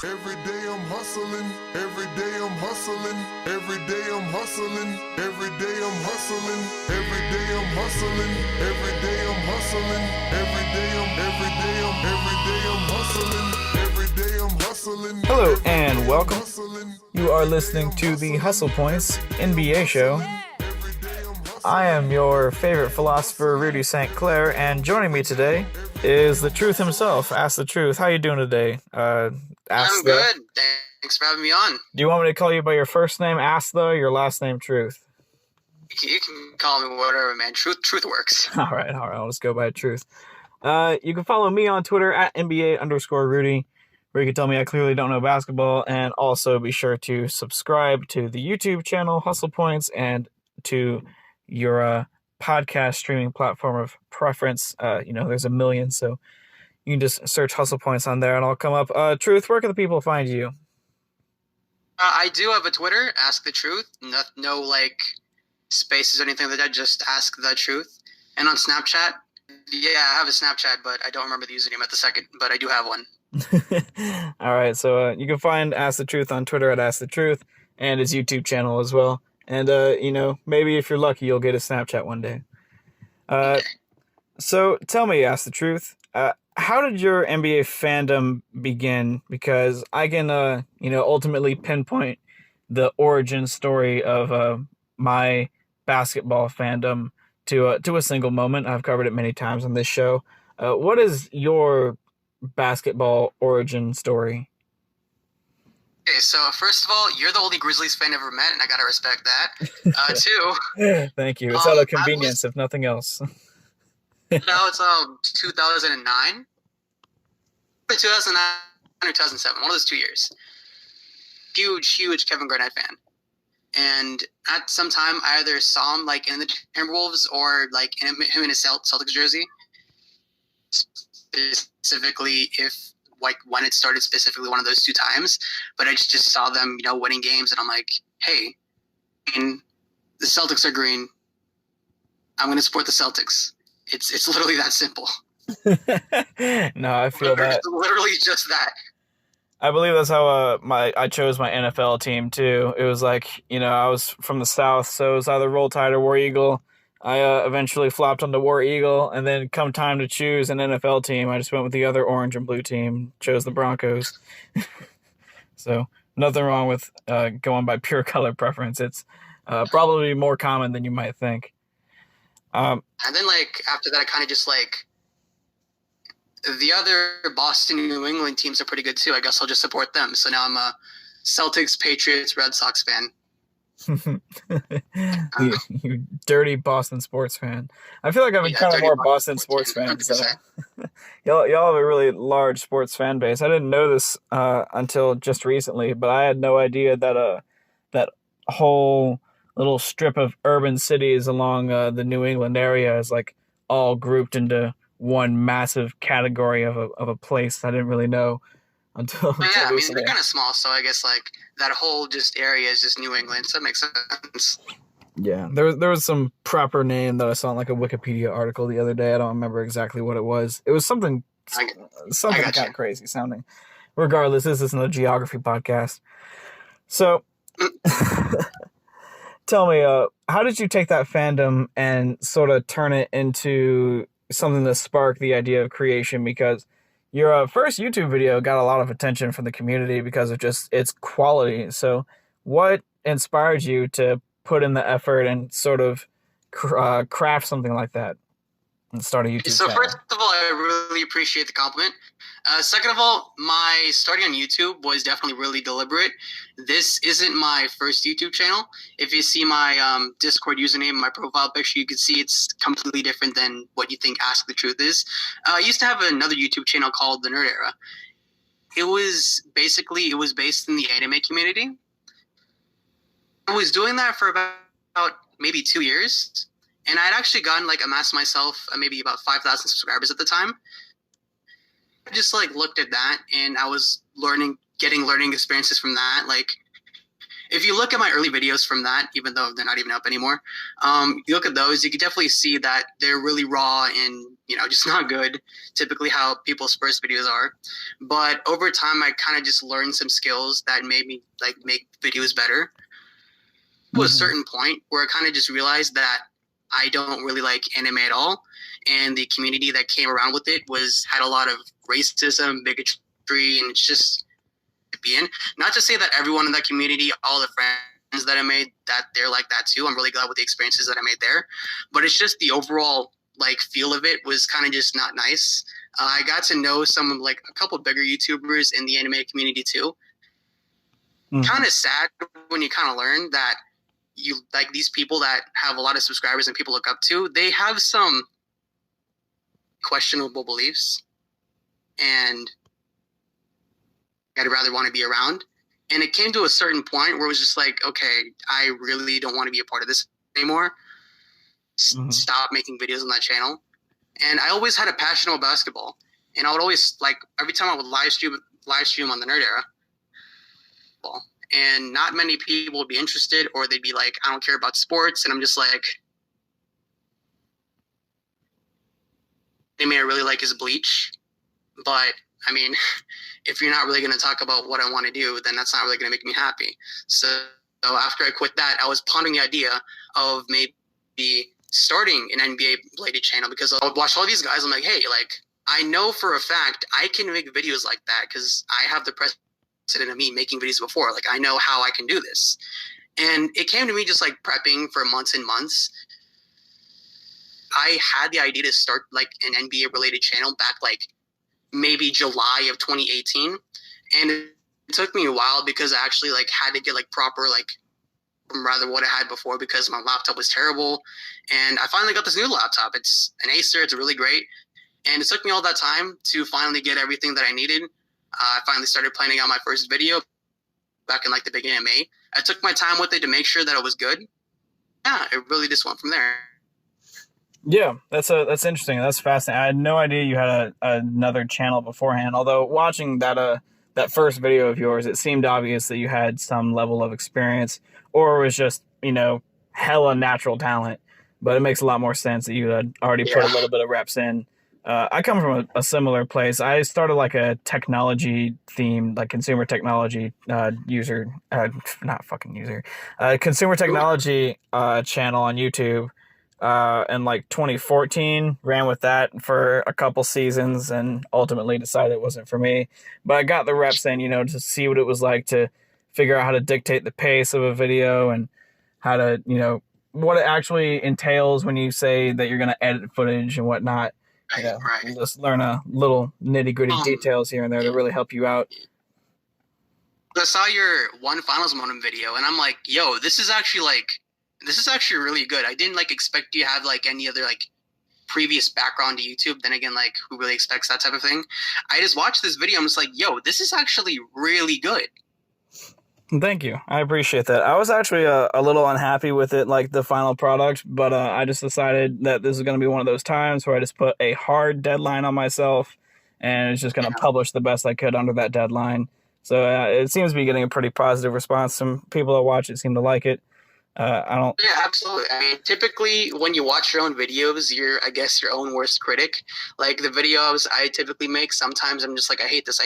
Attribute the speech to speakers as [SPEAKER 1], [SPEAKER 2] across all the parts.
[SPEAKER 1] Every day I'm hustling, every day I'm hustling, every day I'm hustling, every day I'm hustling, every day I'm hustling, every day I'm hustling, every day I'm hustling, every day I'm hustling.
[SPEAKER 2] Hello and welcome. You are listening to the Hustle Points NBA show. I am your favorite philosopher, Rudy St. Clair, and joining me today is the truth himself. Ask the Truth. How you doing today?
[SPEAKER 3] I'm good. Thanks for having me on.
[SPEAKER 2] Do you want me to call you by your first name, Ask the, your last name, Truth?
[SPEAKER 3] You can call me whatever, man. Truth works.
[SPEAKER 2] All right. I'll just go by Truth. You can follow me on Twitter at NBA_Rudy, where you can tell me I clearly don't know basketball, and also be sure to subscribe to the YouTube channel Hustle Points and to your podcast streaming platform of preference. There's a million, so you can just search Hustle Points on there and I'll come up. Truth, where can the people find you?
[SPEAKER 3] I do have a Twitter, Ask the Truth. No like spaces or anything like that. Just Ask the Truth. And on Snapchat, yeah, I have a Snapchat, but I don't remember the username at the second. But I do have one.
[SPEAKER 2] All right, so you can find Ask the Truth on Twitter at Ask the Truth and his YouTube channel as well. And maybe if you're lucky, you'll get a Snapchat one day.
[SPEAKER 3] Okay.
[SPEAKER 2] So tell me, Ask the Truth. How did your NBA fandom begin? Because I can, ultimately pinpoint the origin story of my basketball fandom to a single moment. I've covered it many times on this show. What is your basketball origin story?
[SPEAKER 3] Okay, so first of all, you're the only Grizzlies fan I've ever met, and I gotta respect that. Two.
[SPEAKER 2] Thank you. It's out of convenience, if nothing else.
[SPEAKER 3] No, it's 2009. 2009 or 2007, one of those 2 years. Huge Kevin Garnett fan. And at some time, I either saw him like in the Timberwolves or like him in his Celtics jersey. Specifically, when it started, specifically one of those 2 times. But I just saw them, winning games, and I'm like, hey, the Celtics are green. I'm going to support the Celtics. It's literally that simple.
[SPEAKER 2] No, I feel that.
[SPEAKER 3] Literally just that.
[SPEAKER 2] I believe that's how I chose my NFL team too. It was like, I was from the South, so it was either Roll Tide or War Eagle. I eventually flopped onto War Eagle, and then come time to choose an NFL team, I just went with the other orange and blue team, chose the Broncos. So nothing wrong with going by pure color preference. It's probably more common than you might think.
[SPEAKER 3] And then, after that, I kind of just, the other Boston and New England teams are pretty good, too. I guess I'll just support them. So now I'm a Celtics, Patriots, Red Sox fan.
[SPEAKER 2] You dirty Boston sports fan. I feel like I've been kind of more Boston sports fans. Y'all have a really large sports fan base. I didn't know this until just recently, but I had no idea that that whole little strip of urban cities along the New England area is all grouped into one massive category of a place. I didn't really know until recently.
[SPEAKER 3] They're kind of small, so I guess that whole just area is just New England, so that makes sense.
[SPEAKER 2] Yeah, there was some proper name that I saw in a Wikipedia article the other day. I don't remember exactly what it was. It was something kind of crazy sounding. Regardless, this isn't a geography podcast. So tell me, how did you take that fandom and sort of turn it into something that sparked the idea of creation? Because your first YouTube video got a lot of attention from the community because of just its quality. So what inspired you to put in the effort and sort of craft something like that and start a YouTube channel?
[SPEAKER 3] So first of all, I really appreciate the compliment. Second of all, my starting on YouTube was definitely really deliberate. This isn't my first YouTube channel. If you see my Discord username, my profile picture, you can see it's completely different than what you think Ask the Truth is. I used to have another YouTube channel called The Nerd Era. It was based in the anime community. I was doing that for about maybe 2 years, and I had actually amassed myself maybe about 5,000 subscribers at the time. I just looked at that, and I was getting learning experiences from that. if you look at my early videos from that, even though they're not even up anymore, you look at those, you can definitely see that they're really raw and, you know, just not good, typically how people's first videos are. But over time, I kind of just learned some skills that made me like make videos better. To a certain point where I kind of just realized that I don't really like anime at all. And the community that came around with it had a lot of racism, bigotry, and it's just be in. Not to say that everyone in that community, all the friends that I made, that they're like that too. I'm really glad with the experiences that I made there. But it's just the overall like feel of it was kind of just not nice. I got to know some of like a couple bigger YouTubers in the anime community too. Kind of sad when you kind of learn that you like these people that have a lot of subscribers and people look up to, they have some questionable beliefs and I'd rather want to be around. And it came to a certain point where it was just like, okay, I really don't want to be a part of this anymore. Stop making videos on that channel. And I always had a passion about basketball. And I would always, like, every time I would live stream on the Nerd Era, and not many people would be interested, or they'd be like, I don't care about sports. And I'm just like, anime I really like is Bleach. But, I mean, if you're not really going to talk about what I want to do, then that's not really going to make me happy. So after I quit that, I was pondering the idea of maybe starting an NBA-related channel because I would watch all these guys. I'm like, hey, like, I know for a fact I can make videos like that because I have the precedent of me making videos before. Like, I know how I can do this. And it came to me just, like, prepping for months and months. I had the idea to start, like, an NBA-related channel back, like, maybe July of 2018. And it took me a while because I actually, like, had to get, like, proper, like, rather what I had before because my laptop was terrible. And I finally got this new laptop. It's an Acer. It's really great. And it took me all that time to finally get everything that I needed. I finally started planning out my first video back in, like, the beginning of May. I took my time with it to make sure that it was good. Yeah, it really just went from there.
[SPEAKER 2] Yeah, that's interesting. That's fascinating. I had no idea you had another channel beforehand. Although watching that first video of yours, it seemed obvious that you had some level of experience, or it was just, you know, hella natural talent. But it makes a lot more sense that you had already put a little bit of reps in. I come from a similar place. I started like a technology themed, like consumer technology consumer technology channel on YouTube. In like 2014, ran with that for a couple seasons and ultimately decided it wasn't for me. But I got the reps in, you know, to see what it was like to figure out how to dictate the pace of a video and how to, you know, what it actually entails when you say that you're going to edit footage and whatnot. You know,
[SPEAKER 3] Right.
[SPEAKER 2] just learn a little nitty gritty details here and there to really help you out.
[SPEAKER 3] I saw your one finals moment video and I'm like, yo, this is actually really good. I didn't like expect you to have like any other like previous background to YouTube. Then again, like who really expects that type of thing? I just watched this video. I'm just like, yo, this is actually really good.
[SPEAKER 2] Thank you. I appreciate that. I was actually a little unhappy with it, like the final product, but I just decided that this is going to be one of those times where I just put a hard deadline on myself and it's just going to publish the best I could under that deadline. So it seems to be getting a pretty positive response. Some people that watch it seem to like it. Yeah,
[SPEAKER 3] absolutely. I mean, typically when you watch your own videos, you're, I guess, your own worst critic. Like the videos I typically make, sometimes I'm just like, I hate this.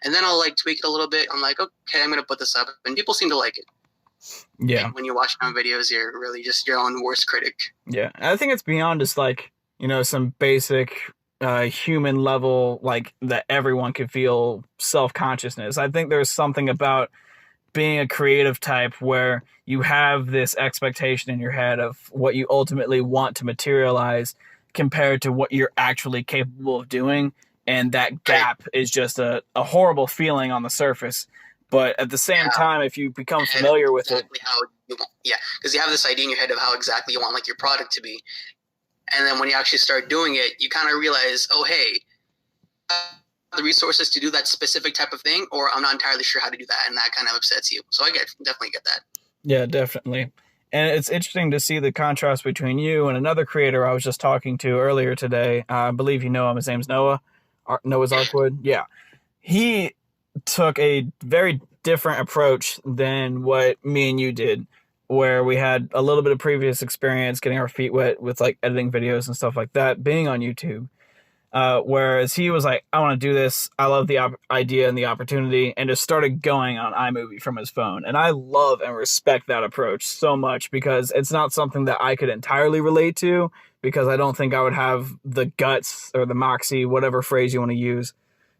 [SPEAKER 3] And then I'll like tweak it a little bit. I'm like, okay, I'm going to put this up. And people seem to like it.
[SPEAKER 2] Yeah.
[SPEAKER 3] And when you watch your own videos, you're really just your own worst critic.
[SPEAKER 2] Yeah. I think it's beyond just like, you know, some basic human level, like that everyone could feel self-consciousness. I think there's something about being a creative type where you have this expectation in your head of what you ultimately want to materialize compared to what you're actually capable of doing. And that gap is just a horrible feeling on the surface. But at the same time, if you become familiar with it.
[SPEAKER 3] Because you have this idea in your head of how exactly you want like your product to be. And then when you actually start doing it, you kind of realize, oh, hey, the resources to do that specific type of thing, or I'm not entirely sure how to do that, and that kind of upsets you. So I definitely get that. Yeah,
[SPEAKER 2] definitely. And it's interesting to see the contrast between you and another creator I was just talking to earlier today. I believe you know him. His name's Noah's Arkwood. Yeah. He took a very different approach than what me and you did, where we had a little bit of previous experience getting our feet wet with like editing videos and stuff like that, being on YouTube. Whereas he was like, I want to do this. I love the idea and the opportunity, and just started going on iMovie from his phone. And I love and respect that approach so much, because it's not something that I could entirely relate to, because I don't think I would have the guts or the moxie, whatever phrase you want to use,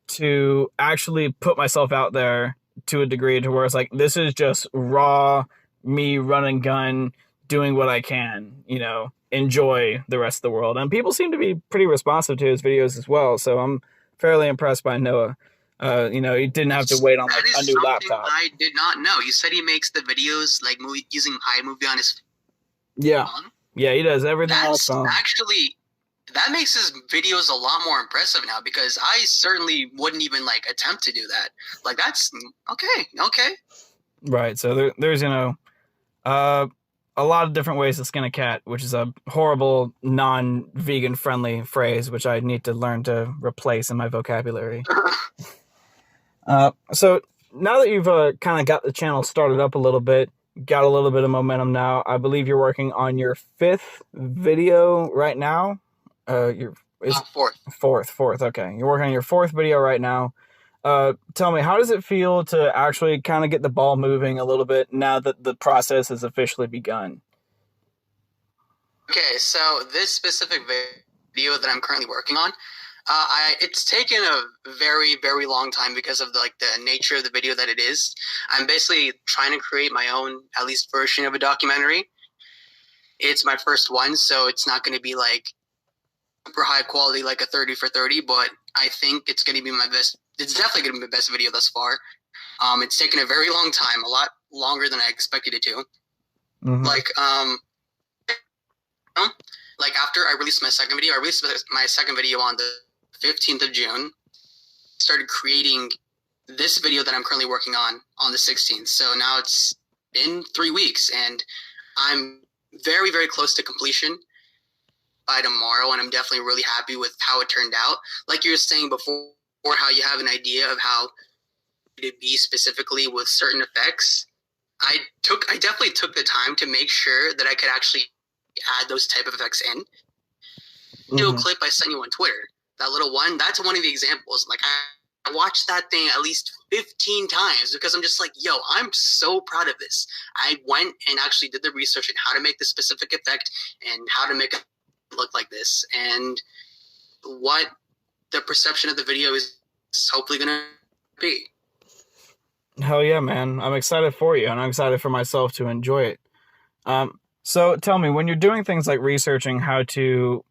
[SPEAKER 2] to actually put myself out there to a degree to where it's like, this is just raw me run and gun doing what I can, enjoy the rest of the world. And people seem to be pretty responsive to his videos as well. So I'm fairly impressed by Noah. He didn't have to wait on like a new laptop.
[SPEAKER 3] I did not know. You said he makes the videos like using iMovie on his phone?
[SPEAKER 2] Yeah, he does everything on his phone.
[SPEAKER 3] Actually, that makes his videos a lot more impressive now, because I certainly wouldn't even like attempt to do that. Like, that's okay.
[SPEAKER 2] Right. So there's a lot of different ways to skin a cat, which is a horrible non-vegan friendly phrase, which I need to learn to replace in my vocabulary. So now that you've kind of got the channel started up a little bit, got a little bit of momentum now, I believe you're working on your 5th video right now. Fourth. Okay. You're working on your 4th video right now. Tell me, how does it feel to actually kind of get the ball moving a little bit now that the process has officially begun?
[SPEAKER 3] Okay, so this specific video that I'm currently working on, it's taken a very, very long time because of the nature of the video that it is. I'm basically trying to create my own, at least, version of a documentary. It's my first one, so it's not going to be like super high quality like a 30 for 30, but I think it's going to be my best. It's definitely going to be my best video thus far. It's taken a very long time, a lot longer than I expected it to. Mm-hmm. Like after I released my second video, I released my second video on the 15th of June, started creating this video that I'm currently working on the 16th. So now it's been 3 weeks, and I'm very, very close to completion by tomorrow, and I'm definitely really happy with how it turned out. Like you were saying before, how you have an idea of how to be specifically with certain effects. I definitely took the time to make sure that I could actually add those type of effects in. Mm-hmm. Video clip I sent you on Twitter, that little one, that's one of the examples. Like I watched that thing at least 15 times because I'm just like, yo, I'm so proud of this. I went and actually did the research on how to make this specific effect and how to make it look like this, and what the perception of the video is hopefully going to be.
[SPEAKER 2] Hell yeah, man. I'm excited for you, and I'm excited for myself to enjoy it. So tell me, when you're doing things like researching how to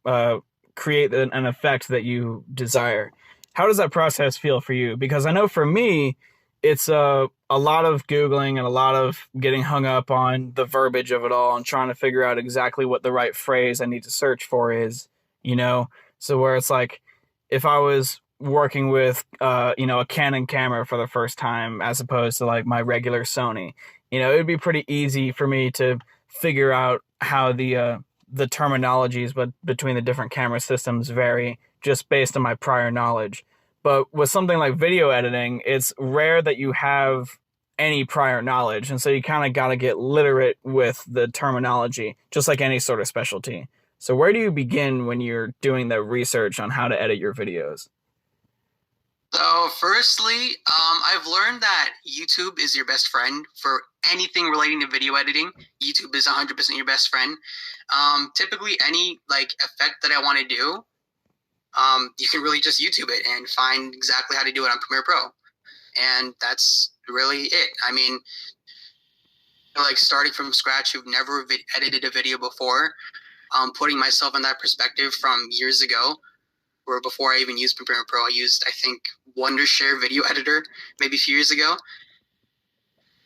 [SPEAKER 2] create an effect that you desire, how does that process feel for you? Because I know for me, it's a lot of Googling and a lot of getting hung up on the verbiage of it all and trying to figure out exactly what the right phrase I need to search for is, So where it's like, if I was working with, a Canon camera for the first time, as opposed to like my regular Sony, it would be pretty easy for me to figure out how the terminologies between the different camera systems vary just based on my prior knowledge. But with something like video editing, it's rare that you have any prior knowledge. And so you kind of got to get literate with the terminology, just like any sort of specialty. So where do you begin when you're doing the research on how to edit your videos?
[SPEAKER 3] So firstly, I've learned that YouTube is your best friend for anything relating to video editing. YouTube is 100% your best friend. Typically, any effect that I want to do, you can really just YouTube it and find exactly how to do it on Premiere Pro. And that's really it. I mean, starting from scratch, who've never edited a video before, putting myself in that perspective from years ago, where before I even used Premiere Pro, I used, I think, Wondershare Video Editor maybe a few years ago.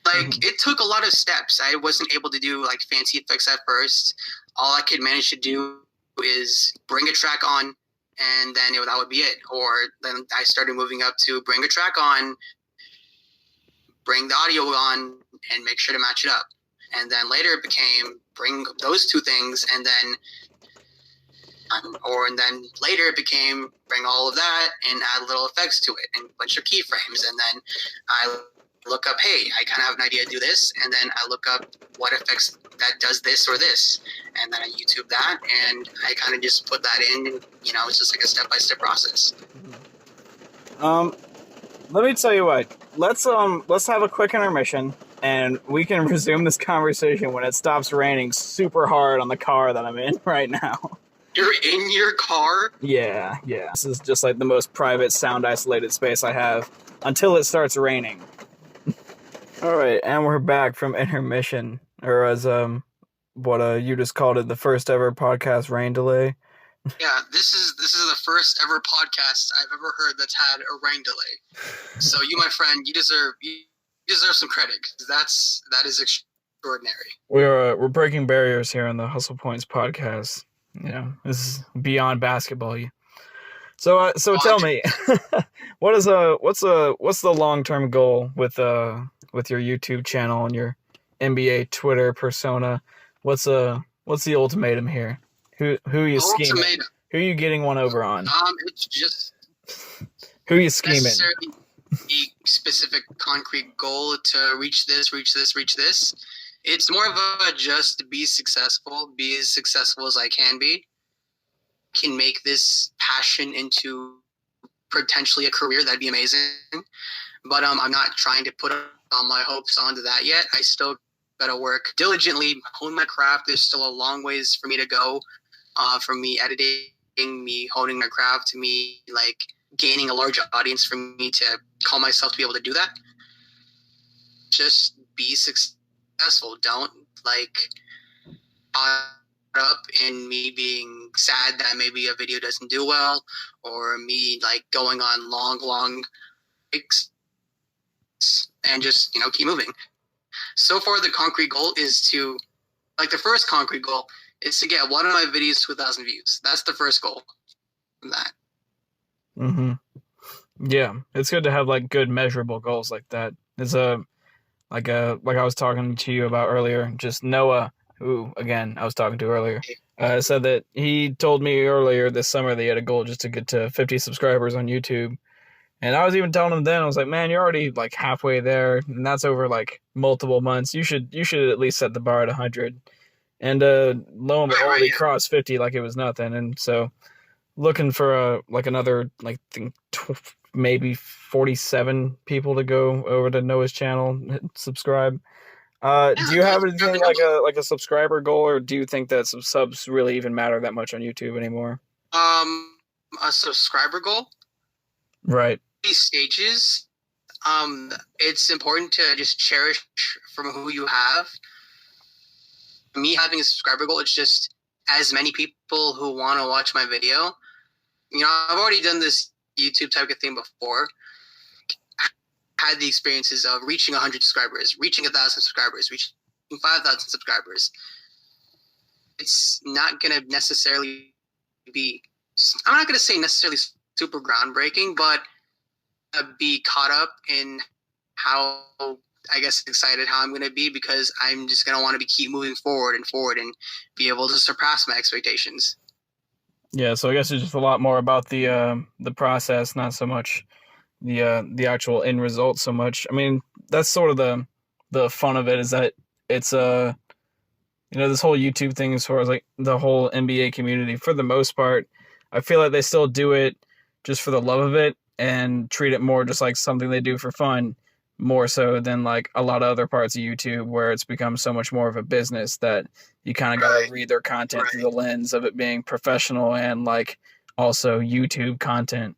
[SPEAKER 3] It took a lot of steps. I wasn't able to do fancy effects at first. All I could manage to do is bring a track on, and then that would be it. Or then I started moving up to bring a track on, bring the audio on, and make sure to match it up. And then later it became bring those two things, and then later it became bring all of that and add little effects to it and a bunch of keyframes. And then I look up, hey, I kind of have an idea to do this, and then I look up what effects that does this or this, and then I YouTube that, and I kind of just put that in, and, you know, it's just like a step-by-step process.
[SPEAKER 2] Let me tell you what. Let's have a quick intermission, and we can resume this conversation when it stops raining super hard on the car that I'm in right now.
[SPEAKER 3] You're in your car?
[SPEAKER 2] Yeah. This is just like the most private, sound-isolated space I have until it starts raining. All right, and we're back from intermission, or as what you just called it, the first ever podcast rain delay.
[SPEAKER 3] Yeah, this is the first ever podcast I've ever heard that's had a rain delay. So you, my friend, you deserve some credit, because that is extraordinary.
[SPEAKER 2] We're breaking barriers here on the Hustle Points podcast. You know, this is beyond basketball. So tell me, what's the long-term goal with your YouTube channel and your NBA Twitter persona? What's the ultimatum here? Who are you scheming?
[SPEAKER 3] Ultimatum.
[SPEAKER 2] Who are you getting one over on?
[SPEAKER 3] It's just
[SPEAKER 2] who are you scheming?
[SPEAKER 3] Necessarily a specific concrete goal to reach this. It's more of a just be as successful as I can be. Can make this passion into potentially a career. That'd be amazing. But I'm not trying to put all my hopes onto that yet. I still gotta work diligently, hone my craft. There's still a long ways for me to go. From me editing, me honing my craft, to me like gaining a large audience for me to call myself to be able to do that. Just be successful. Don't like up in me being sad that maybe a video doesn't do well, or me like going on long breaks, and just, you know, keep moving. So far, the concrete goal is to, like, the first concrete goal is to get one of my videos to 1,000 views. That's the first goal from that.
[SPEAKER 2] Mm-hmm. Yeah, it's good to have like good measurable goals like that. It's like I was talking to you about earlier. Just Noah, who again I was talking to earlier, said that he told me earlier this summer that he had a goal just to get to 50 subscribers on YouTube. And I was even telling him then, I was like, man, you're already like halfway there, and that's over like multiple months. You should at least set the bar at 100. And lo and behold, he crossed 50 like it was nothing. And so looking for another like maybe 47 people to go over to Noah's channel, subscribe. Do you have anything like a subscriber goal, or do you think that some subs really even matter that much on YouTube anymore?
[SPEAKER 3] A subscriber goal?
[SPEAKER 2] Right.
[SPEAKER 3] These stages, it's important to just cherish from who you have. Me having a subscriber goal, it's just as many people who want to watch my video. You know, I've already done this YouTube type of thing before. Had the experiences of reaching 100 subscribers, reaching 1,000 subscribers, reaching 5,000 subscribers. It's not going to necessarily be, I'm not going to say necessarily super groundbreaking, but be caught up in how, I guess, excited how I'm going to be, because I'm just going to want to keep moving forward and be able to surpass my expectations.
[SPEAKER 2] Yeah, so I guess it's just a lot more about the process, not so much the actual end result so much. I mean, that's sort of the fun of it, is that it's this whole YouTube thing, as far as like the whole NBA community, for the most part, I feel like they still do it just for the love of it and treat it more just like something they do for fun, more so than like a lot of other parts of YouTube where it's become so much more of a business that you kind of got to read their content through the lens of it being professional and like also YouTube content.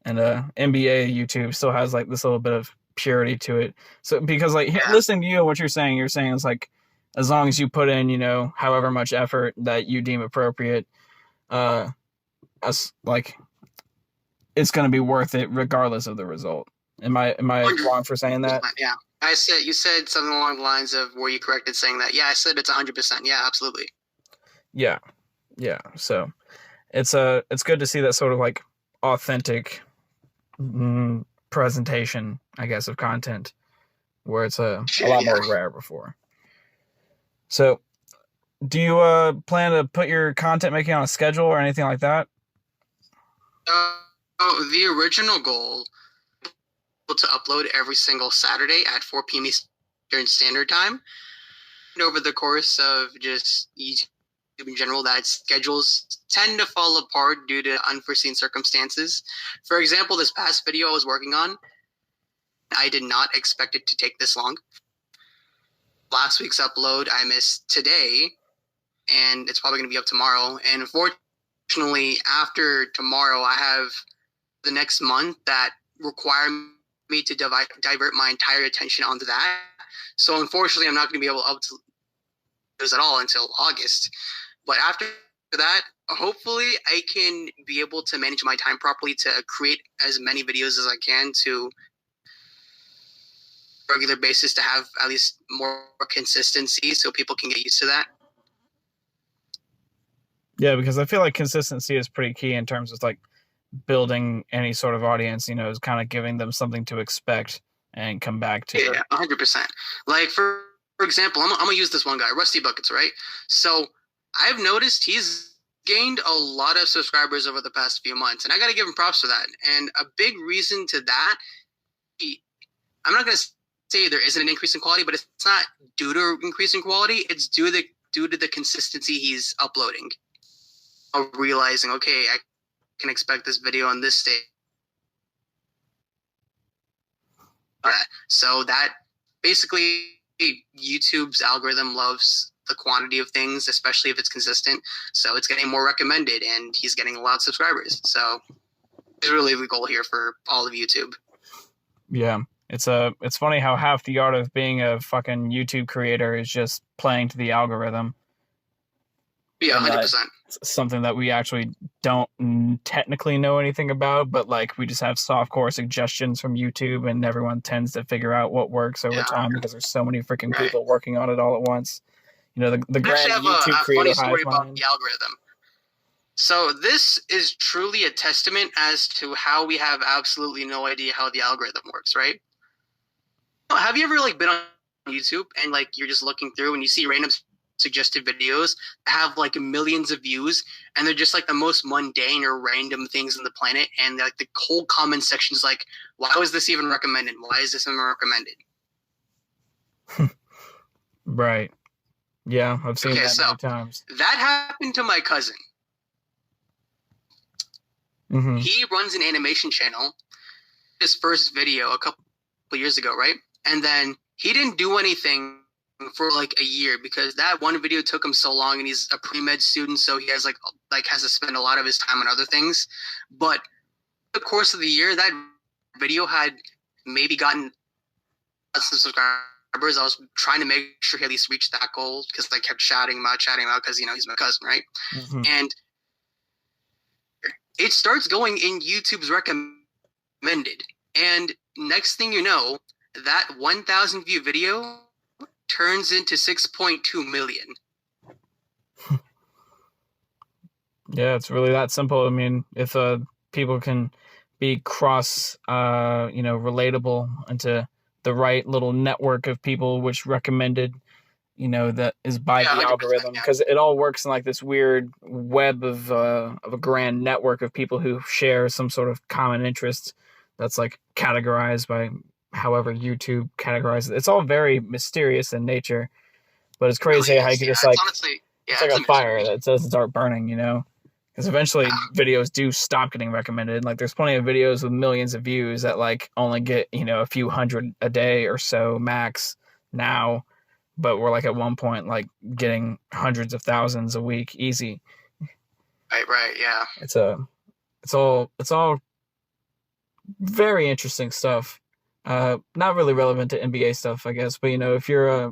[SPEAKER 2] And NBA YouTube still has like this little bit of purity to it. So because like listening to you and what you're saying it's like, as long as you put in, you know, however much effort that you deem appropriate, like it's going to be worth it regardless of the result. Am I wrong for saying that?
[SPEAKER 3] Yeah. You said something along the lines of, were you corrected saying that? Yeah, I said it's 100%. Yeah, absolutely.
[SPEAKER 2] Yeah. So it's good to see that sort of like authentic presentation, I guess, of content, where it's a lot more rare before. So do you plan to put your content making on a schedule or anything like that?
[SPEAKER 3] The original goal to upload every single Saturday at 4 p.m. Eastern Standard Time. And over the course of just YouTube in general, that schedules tend to fall apart due to unforeseen circumstances. For example, this past video I was working on, I did not expect it to take this long. Last week's upload I missed today, and it's probably going to be up tomorrow. And unfortunately, after tomorrow, I have the next month that require me to divert my entire attention onto that. So unfortunately, I'm not going to be able to upload those at all until August. But after that, hopefully I can be able to manage my time properly to create as many videos as I can to regular basis to have at least more consistency so people can get used to that.
[SPEAKER 2] Yeah, because I feel like consistency is pretty key in terms of like building any sort of audience, you know, is kind of giving them something to expect and come back to.
[SPEAKER 3] Yeah, 100%. Like for example, I'm gonna use this one guy, Rusty Buckets, right? So I've noticed he's gained a lot of subscribers over the past few months, and I gotta give him props for that. And a big reason to that, I'm not gonna say there isn't an increase in quality, but it's not due to increase in quality. It's due to the consistency he's uploading. Of realizing, okay, I can expect this video on this day. So that basically YouTube's algorithm loves the quantity of things, especially if it's consistent. So it's getting more recommended, and he's getting a lot of subscribers. So it's really the goal here for all of YouTube.
[SPEAKER 2] Yeah. It's funny how half the art of being a fucking YouTube creator is just playing to the algorithm.
[SPEAKER 3] Yeah, 100%.
[SPEAKER 2] Something that we actually don't technically know anything about, but like we just have softcore suggestions from YouTube, and everyone tends to figure out what works over time because there's so many freaking people working on it all at once. You know, the grand YouTube creator
[SPEAKER 3] funny story about the algorithm. So this is truly a testament as to how we have absolutely no idea how the algorithm works, right? Have you ever like been on YouTube and like you're just looking through and you see random suggested videos that have like millions of views, and they're just like the most mundane or random things on the planet, and like the whole comment section is like, why was this even recommended? Why is this even recommended?
[SPEAKER 2] Right. Yeah, I've seen that many times.
[SPEAKER 3] That happened to my cousin.
[SPEAKER 2] Mm-hmm.
[SPEAKER 3] He runs an animation channel. His first video a couple years ago, right? And then he didn't do anything for like a year because that one video took him so long, and he's a pre-med student, so he has like has to spend a lot of his time on other things. But the course of the year, that video had maybe gotten some subscribers. I was trying to make sure he at least reached that goal because I kept chatting him out because, you know, he's my cousin, right?
[SPEAKER 2] Mm-hmm.
[SPEAKER 3] And it starts going in YouTube's recommended. And next thing you know, that 1,000 view video turns into 6.2 million.
[SPEAKER 2] Yeah, it's really that simple. I mean, if people can be cross, relatable into the right little network of people which recommended, you know, that is by the algorithm, because it all works in like this weird web of a grand network of people who share some sort of common interest that's like categorized by however YouTube categorizes it. It's all very mysterious in nature, but it's crazy how you can just like, it's like a fire that doesn't start burning, you know? Because eventually videos do stop getting recommended. Like there's plenty of videos with millions of views that like only get, you know, a few hundred a day or so max now, but we're like at one point like getting hundreds of thousands a week easy.
[SPEAKER 3] Right, yeah.
[SPEAKER 2] It's all very interesting stuff. Not really relevant to NBA stuff, I guess, but you know, if you're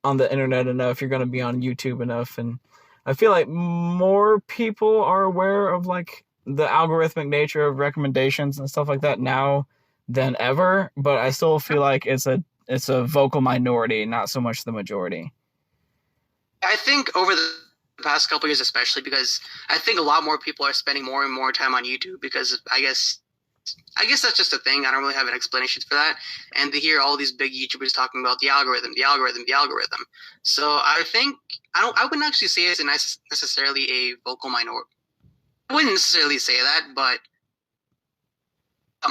[SPEAKER 2] on the internet enough, you're going to be on YouTube enough, and I feel like more people are aware of like the algorithmic nature of recommendations and stuff like that now than ever, but I still feel like it's a vocal minority, not so much the majority.
[SPEAKER 3] I think over the past couple of years, especially because I think a lot more people are spending more and more time on YouTube because I guess that's just a thing. I don't really have an explanation for that. And to hear all these big YouTubers talking about the algorithm. So I think I wouldn't actually say it's necessarily a vocal minority. I wouldn't necessarily say that, but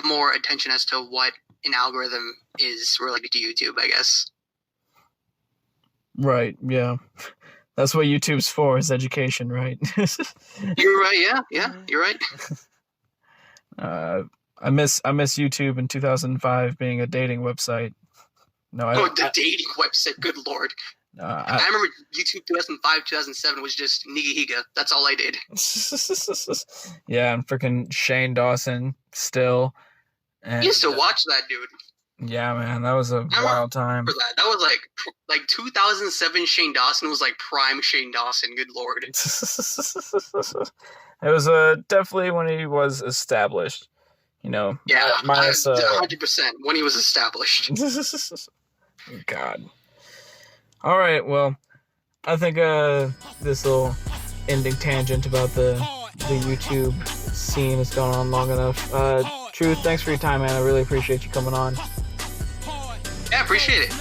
[SPEAKER 3] more attention as to what an algorithm is related to YouTube, I guess.
[SPEAKER 2] Right, yeah. That's what YouTube's for, is education, right?
[SPEAKER 3] You're right, yeah, you're right.
[SPEAKER 2] I miss YouTube in 2005 being a dating website. No,
[SPEAKER 3] the dating website, good lord. I remember YouTube 2005, 2007 was just Nigahiga. That's all I did.
[SPEAKER 2] Yeah, and freaking Shane Dawson still. And,
[SPEAKER 3] you used to watch that, dude.
[SPEAKER 2] Yeah, man, that was a wild time.
[SPEAKER 3] For that was like 2007. Shane Dawson was like prime Shane Dawson. Good lord.
[SPEAKER 2] It was definitely when he was established. Yeah, minus
[SPEAKER 3] 100% when he was established.
[SPEAKER 2] God. All right, well, I think this little ending tangent about the YouTube scene has gone on long enough. Truth, thanks for your time, man. I really appreciate you coming on.
[SPEAKER 3] Yeah, appreciate it.